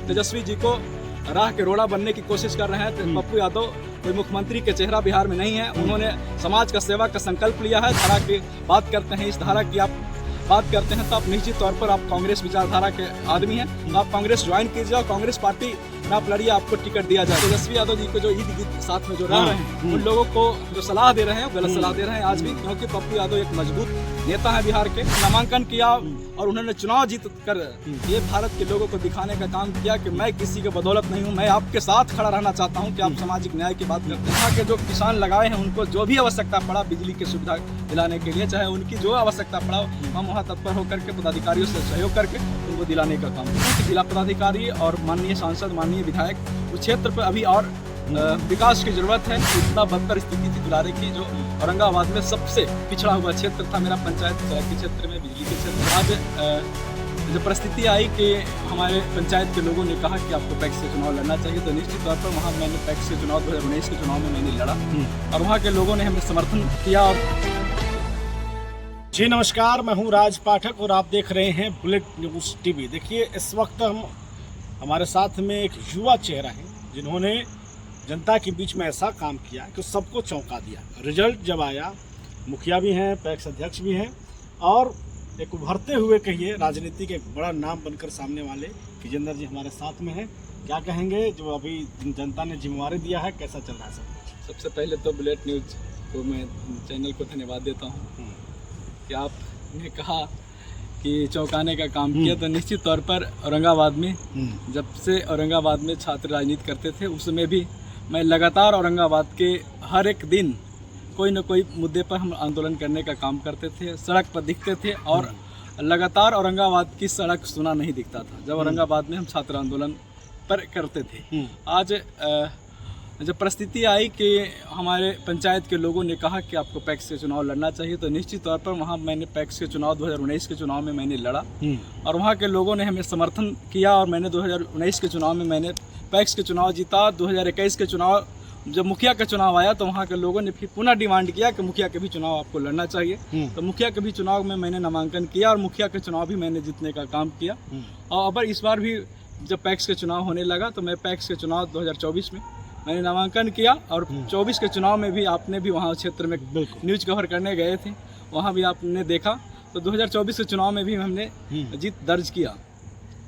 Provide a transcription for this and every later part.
तेजस्वी जी को राह के रोड़ा बनने की कोशिश कर रहे हैं। तो पप्पू यादव कोई मुख्यमंत्री के चेहरा बिहार में नहीं है। उन्होंने समाज का सेवा का संकल्प लिया है। धारा की बात करते हैं, इस धारा की आप बात करते हैं तो आप निश्चित तौर पर आप कांग्रेस विचारधारा के आदमी हैं, तो आप कांग्रेस ज्वाइन कीजिए और कांग्रेस पार्टी में आप लड़िए, आपको टिकट दिया जाए। तेजस्वी यादव जी को जो ईद गीत साथ में जो रह रहे हैं, उन लोगों को जो सलाह दे रहे हैं गलत सलाह दे रहे हैं आज भी, क्योंकि पप्पू यादव एक मजबूत नेता है बिहार के। नामांकन किया और उन्होंने चुनाव जीत कर ये भारत के लोगों को दिखाने का काम किया कि मैं किसी के बदौलत नहीं हूँ, मैं आपके साथ खड़ा रहना चाहता हूँ कि आप सामाजिक न्याय की बात करते हैं। यहाँ के जो किसान लगाए हैं उनको जो भी आवश्यकता पड़ा बिजली की सुविधा दिलाने के लिए, चाहे उनकी जो आवश्यकता पड़ा हम वहाँ तत्पर होकर के पदाधिकारियों से सहयोग करके उनको दिलाने का काम किया। जिला पदाधिकारी और माननीय सांसद, माननीय विधायक उस क्षेत्र पर अभी और विकास की जरूरत है। इतना बदतर स्थिति थी दुलारे की, जो औरंगाबाद में सबसे पिछड़ा हुआ क्षेत्र था मेरा पंचायत के क्षेत्र में, बिजली के क्षेत्र में। आज जो परिस्थिति आई कि हमारे पंचायत के लोगों ने कहा कि आपको पैक्स से चुनाव लड़ना चाहिए, तो निश्चित तौर पर वहाँ मैंने पैक्स से चुनाव 2019 के चुनाव में मैंने लड़ा और वहाँ के लोगों ने हमें समर्थन किया। जी नमस्कार, मैं हूँ राज पाठक और आप देख रहे हैं बुलेट न्यूज़ टीवी। देखिए, इस वक्त हमारे साथ में एक युवा चेहरा है जिन्होंने जनता के बीच में ऐसा काम किया कि सबको चौंका दिया। रिजल्ट जब आया, मुखिया भी हैं, पैक्स अध्यक्ष भी हैं और एक उभरते हुए कहिए राजनीति के एक बड़ा नाम बनकर सामने वाले विजेंद्र जी हमारे साथ में हैं। क्या कहेंगे जो अभी जनता ने जिम्मेवारी दिया है, कैसा चल रहा है सब कुछ? सबसे पहले तो बुलेट न्यूज़ को मैं चैनल को धन्यवाद देता हूँ कि आपने कहा कि चौंकाने का काम किया। तो निश्चित तौर पर औरंगाबाद में जब से औरंगाबाद में छात्र राजनीति करते थे, उसमें भी मैं लगातार औरंगाबाद के हर एक दिन कोई न कोई मुद्दे पर हम आंदोलन करने का काम करते थे, सड़क पर दिखते थे और लगातार औरंगाबाद की सड़क सुना नहीं दिखता था जब औरंगाबाद में हम छात्र आंदोलन पर करते थे। आज जब परिस्थिति आई कि हमारे पंचायत के लोगों ने कहा कि आपको पैक्स से चुनाव लड़ना चाहिए, तो निश्चित तौर पर वहाँ मैंने पैक्स के चुनाव 2019 के चुनाव में मैंने लड़ा और वहाँ के लोगों ने हमें समर्थन किया और मैंने 2019 के चुनाव में मैंने पैक्स के चुनाव जीता। 2021 के चुनाव जब मुखिया का चुनाव आया तो वहाँ के लोगों ने फिर पुनः डिमांड किया कि मुखिया के भी चुनाव आपको लड़ना चाहिए। तो मुखिया के भी चुनाव में मैंने नामांकन किया और मुखिया के चुनाव भी मैंने जीतने का काम किया। और अब इस बार भी जब पैक्स के चुनाव होने लगा तो मैं पैक्स के चुनाव 2024 में मैंने नामांकन किया और 24 के चुनाव में भी आपने भी वहाँ क्षेत्र में न्यूज़ कवर करने गए थे, वहाँ भी आपने देखा। तो 2024 के चुनाव में भी हमने जीत दर्ज किया।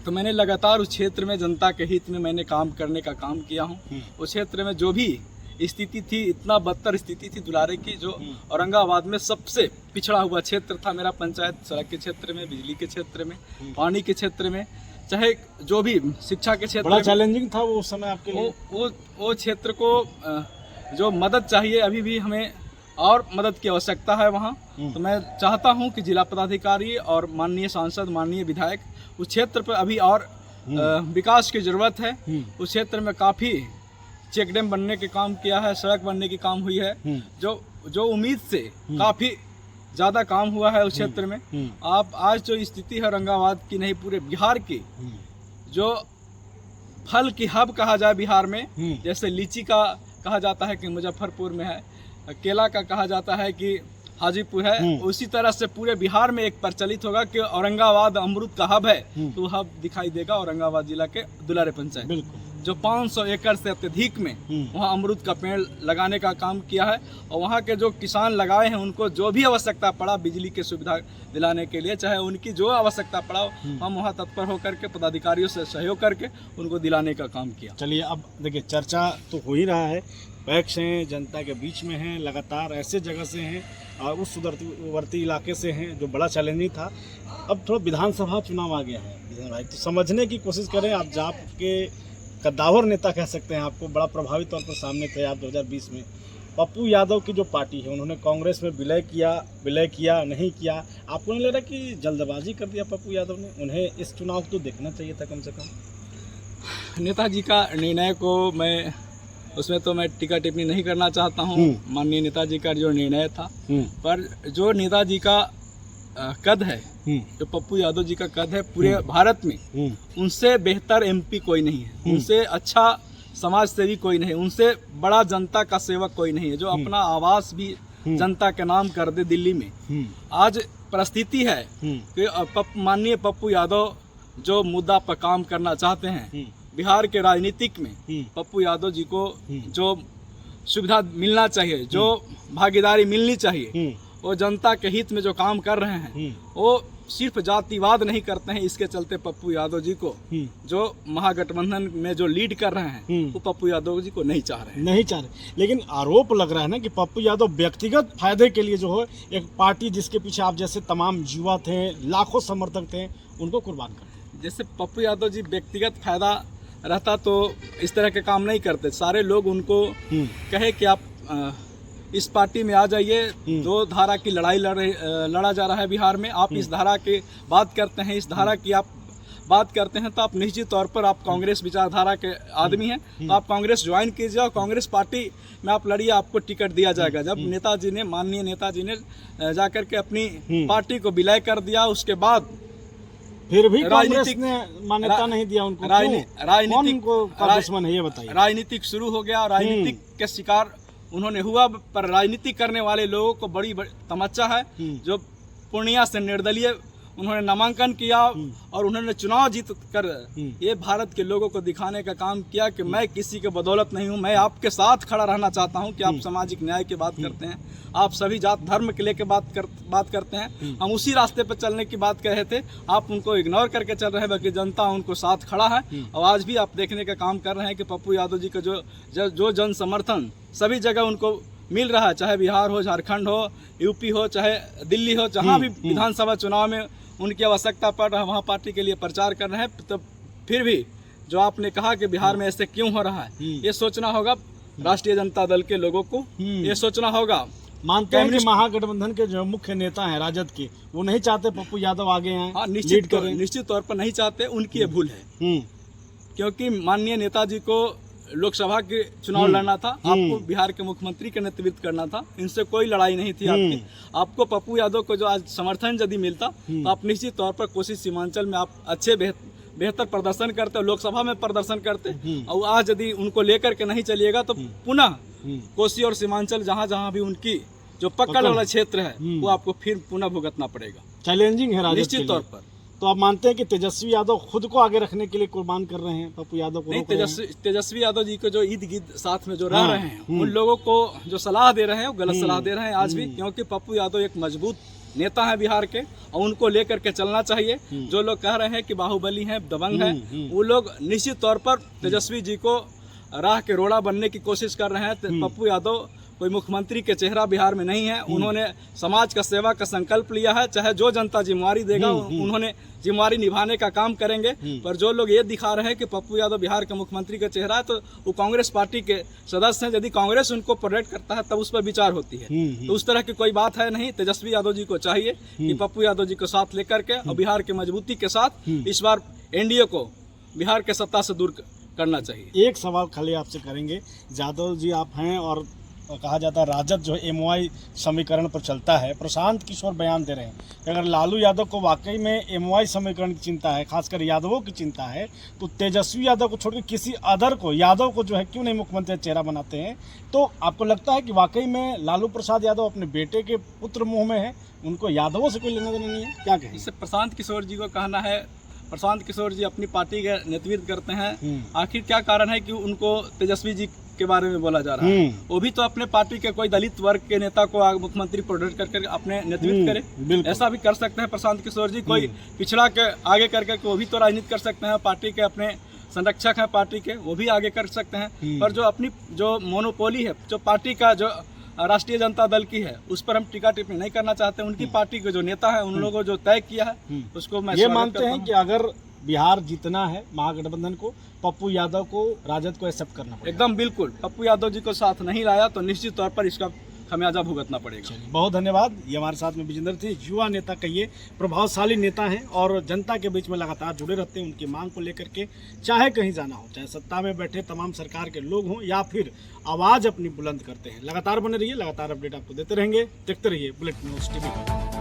तो मैंने लगातार उस क्षेत्र में जनता के हित में मैंने काम करने का काम किया हूँ। उस क्षेत्र में जो भी स्थिति थी, इतना बदतर स्थिति थी दुलारे की, जो औरंगाबाद में सबसे पिछड़ा हुआ क्षेत्र था मेरा पंचायत, सड़क के क्षेत्र में, बिजली के क्षेत्र में, पानी के क्षेत्र में, चाहे जो भी शिक्षा के क्षेत्र बड़ा चैलेंजिंग था वो समय आपके लिए। वो क्षेत्र को जो मदद चाहिए, अभी भी हमें और मदद की आवश्यकता है वहाँ। तो मैं चाहता हूँ कि जिला पदाधिकारी और माननीय सांसद, माननीय विधायक उस क्षेत्र पर अभी और विकास की ज़रूरत है। उस क्षेत्र में काफ़ी चेक डैम बनने के काम किया है, सड़क बनने की काम हुई है, जो उम्मीद से काफ़ी ज़्यादा काम हुआ है उस क्षेत्र में। आप आज जो स्थिति है औरंगाबाद की नहीं, पूरे बिहार की, जो फल की हब कहा जाए बिहार में, जैसे लीची का कहा जाता है कि मुजफ्फरपुर में है, केला का कहा जाता है कि हाजीपुर है, उसी तरह से पूरे बिहार में एक प्रचलित होगा कि औरंगाबाद अमरूद का हब है। तो हब दिखाई देगा औरंगाबाद जिला के दुलारे पंचायत, जो 500 एकड़ से अत्यधिक में वहाँ अमरूद का पेड़ लगाने का काम किया है। और वहाँ के जो किसान लगाए हैं उनको जो भी आवश्यकता पड़ा बिजली की सुविधा दिलाने के लिए, चाहे उनकी जो आवश्यकता पड़ा, हम वहाँ तत्पर होकर के पदाधिकारियों से सहयोग करके उनको दिलाने का काम किया। चलिए, अब देखिए, चर्चा तो हो ही रहा है, पैक्स हैं, जनता के बीच में हैं, लगातार ऐसे जगह से हैं और उस उभरती इलाके से हैं जो बड़ा चैलेंजिंग था। अब थोड़ा विधानसभा चुनाव आ गया है भाई, तो समझने की कोशिश करें। आप जाप के कद्दावर नेता कह सकते हैं, आपको बड़ा प्रभावी तौर पर सामने थे आप 2020 में। पप्पू यादव की जो पार्टी है, उन्होंने कांग्रेस में विलय किया नहीं किया, आपको नहीं लग रहा कि जल्दबाजी कर दिया पप्पू यादव ने? उन्हें इस चुनाव को देखना चाहिए था कम से कम। नेताजी का निर्णय को मैं उसमें तो मैं टीका टिप्पणी नहीं करना चाहता हूँ। माननीय नेताजी का जो निर्णय था, पर जो नेताजी का कद है, जो पप्पू यादव जी का कद है पूरे भारत में, उनसे बेहतर एमपी कोई नहीं है, उनसे अच्छा समाज सेवी कोई नहीं, उनसे बड़ा जनता का सेवक कोई नहीं है, जो अपना आवास भी जनता के नाम कर दे दिल्ली में। आज परिस्थिति है कि माननीय पप्पू यादव जो मुद्दा पर काम करना चाहते हैं, बिहार के राजनीतिक में पप्पू यादव जी को जो सुविधा मिलना चाहिए, जो भागीदारी मिलनी चाहिए, वो जनता के हित में जो काम कर रहे हैं, वो सिर्फ जातिवाद नहीं करते हैं। इसके चलते पप्पू यादव जी को जो महागठबंधन में जो लीड कर रहे हैं, वो पप्पू यादव जी को नहीं चाह रहे। लेकिन आरोप लग रहा है ना कि पप्पू यादव व्यक्तिगत फायदे के लिए जो है एक पार्टी जिसके पीछे आप जैसे तमाम युवा थे, लाखों समर्थक थे, उनको कुर्बान करते। जैसे पप्पू यादव जी व्यक्तिगत फायदा रहता तो इस तरह के काम नहीं करते। सारे लोग उनको कहे कि आप इस पार्टी में आ जाइए, दो धारा की लड़ाई लड़ा जा रहा है बिहार में, आप इस धारा की बात करते हैं, इस धारा की आप बात करते हैं, तो आप निश्चित तौर पर आप कांग्रेस विचारधारा के आदमी हैं, तो आप कांग्रेस ज्वाइन कीजिए और कांग्रेस पार्टी में आप लड़िए, आपको टिकट दिया जाएगा। जब नेताजी ने, माननीय नेताजी ने जाकर के अपनी पार्टी को विलय कर दिया, उसके बाद फिर भी कांग्रेस ने मान्यता नहीं दिया उनको। राजनीतिक दुश्मन है ये बताइए। राजनीतिक शुरू हो गया, राजनीतिक के शिकार उन्होंने हुआ, पर राजनीति करने वाले लोगों को बड़ी तमच्चा है। जो पूर्णिया से निर्दलीय उन्होंने नामांकन किया और उन्होंने चुनाव जीत कर ये भारत के लोगों को दिखाने का काम किया कि मैं किसी के बदौलत नहीं हूँ, मैं आपके साथ खड़ा रहना चाहता हूँ। कि आप सामाजिक न्याय की बात करते हैं, आप सभी जात धर्म के लेके बात करते हैं, हम उसी रास्ते पर चलने की बात कह रहे थे, आप उनको इग्नोर करके चल रहे हैं, बाकी जनता उनको साथ खड़ा है। और आज भी आप देखने का काम कर रहे हैं कि पप्पू यादव जी का जो जन समर्थन सभी जगह उनको मिल रहा है, चाहे बिहार हो, झारखंड हो, यूपी हो, चाहे दिल्ली हो, जहाँ भी विधानसभा चुनाव में उनकी आवश्यकता पड़ रहा है वहाँ पार्टी के लिए प्रचार कर रहे हैं। तो फिर भी जो आपने कहा कि बिहार में ऐसे क्यों हो रहा है, ये सोचना होगा राष्ट्रीय जनता दल के लोगों को, ये सोचना होगा। मानते हैं कि महागठबंधन के जो मुख्य नेता हैं राजद के, वो नहीं चाहते पप्पू यादव आगे आए। हाँ, निश्चित तौर पर नहीं चाहते, उनकी ये भूल है। क्योंकि माननीय नेताजी को लोकसभा के चुनाव लड़ना था, आपको बिहार के मुख्यमंत्री का नेतृत्व करना था, इनसे कोई लड़ाई नहीं थी आपकी। आपको पप्पू यादव को जो आज समर्थन यदि मिलता तो आप निश्चित तौर पर कोसी सीमांचल में आप अच्छे बेहतर प्रदर्शन करते, लोकसभा में प्रदर्शन करते। और आज यदि उनको लेकर के नहीं चलिएगा तो पुनः कोसी और सीमांचल जहाँ जहाँ भी उनकी जो पकड़ वाला क्षेत्र है, वो आपको फिर पुनः भुगतना पड़ेगा। चैलेंजिंग है निश्चित तौर पर। तो आप मानते हैं कि तेजस्वी यादव खुद को आगे रखने के लिए कुर्बान कर रहे हैं, पप्पू यादव को? नहीं, तेजस्वी यादव जी को जो ईद गिद साथ में जो रह रहे हैं, उन लोगों को जो सलाह दे रहे हैं वो गलत सलाह दे रहे हैं आज भी। क्योंकि पप्पू यादव एक मजबूत नेता है बिहार के और उनको लेकर के चलना चाहिए। जो लोग कह रहे हैं कि बाहुबली हैं, दबंग हैं, वो लोग निश्चित तौर पर तेजस्वी जी को राह के रोड़ा बनने की कोशिश कर रहे हैं। पप्पू यादव कोई मुख्यमंत्री के चेहरा बिहार में नहीं है, उन्होंने समाज का सेवा का संकल्प लिया है। चाहे जो जनता जिम्मेवारी देगा उन्होंने जिम्मेवारी निभाने का काम करेंगे। पर जो लोग ये दिखा रहे हैं कि पप्पू यादव बिहार के मुख्यमंत्री का चेहरा है, तो वो कांग्रेस पार्टी के सदस्य हैं। यदि कांग्रेस उनको प्रोटेक्ट करता है तब उस पर विचार होती है। तो उस तरह की कोई बात है नहीं। तेजस्वी यादव जी को चाहिए कि पप्पू यादव जी को साथ लेकर के और बिहार की मजबूती के साथ इस बार एनडीए को बिहार के सत्ता से दूर करना चाहिए। एक सवाल खाली आपसे करेंगे, यादव जी आप हैं और कहा जाता है राजद जो एमओआई समीकरण पर चलता है, प्रशांत किशोर बयान दे रहे हैं कि अगर लालू यादव को वाकई में एमओआई समीकरण की चिंता है, खासकर यादवों की चिंता है, तो तेजस्वी यादव को छोड़कर किसी अदर को, यादव को जो है क्यों नहीं मुख्यमंत्री चेहरा बनाते हैं? तो आपको लगता है कि वाकई में लालू प्रसाद यादव अपने बेटे के पुत्र मुँह में है, उनको यादवों से कोई लेना देना नहीं है? क्या कहें? इससे प्रशांत किशोर जी को कहना है, प्रशांत किशोर जी अपनी पार्टी का नेतृत्व करते हैं, आखिर क्या कारण है कि उनको तेजस्वी जी के बारे में बोला जा रहा है? वो भी तो अपने पार्टी के कोई दलित वर्ग के नेता को मुख्यमंत्री प्रोटेक्ट करके अपने नेतृत्व करे, ऐसा भी कर सकते हैं प्रशांत किशोर जी। कोई पिछड़ा के आगे करके वो भी तो राजनीति कर सकते हैं, पार्टी के अपने संरक्षक हैं पार्टी के, वो भी आगे कर सकते हैं। पर जो अपनी जो मोनोपोली है, जो पार्टी का जो राष्ट्रीय जनता दल की है, उस पर हम टीका टिप्पणी नहीं करना चाहते। उनकी पार्टी के जो नेता है, उन लोगों जो तय किया है उसको मैं ये मानते हैं कि अगर बिहार जीतना है महागठबंधन को, पप्पू यादव को, राजद को एक्सेप्ट करना पड़ेगा। एकदम बिल्कुल, पप्पू यादव जी को साथ नहीं लाया तो निश्चित तौर पर इसका खमियाजा भुगतना पड़ेगा। बहुत धन्यवाद। ये हमारे साथ में विजेंद्र थे, युवा नेता कहिए, प्रभावशाली नेता हैं और जनता के बीच में लगातार जुड़े रहते हैं उनकी मांग को लेकर के। चाहे कहीं जाना हो, चाहे सत्ता में बैठे तमाम सरकार के लोग हों या फिर आवाज़ अपनी बुलंद करते हैं। लगातार बने रहिए, लगातार अपडेट आपको देते रहेंगे। देखते रहिए बुलेटिन न्यूज़ टीवी।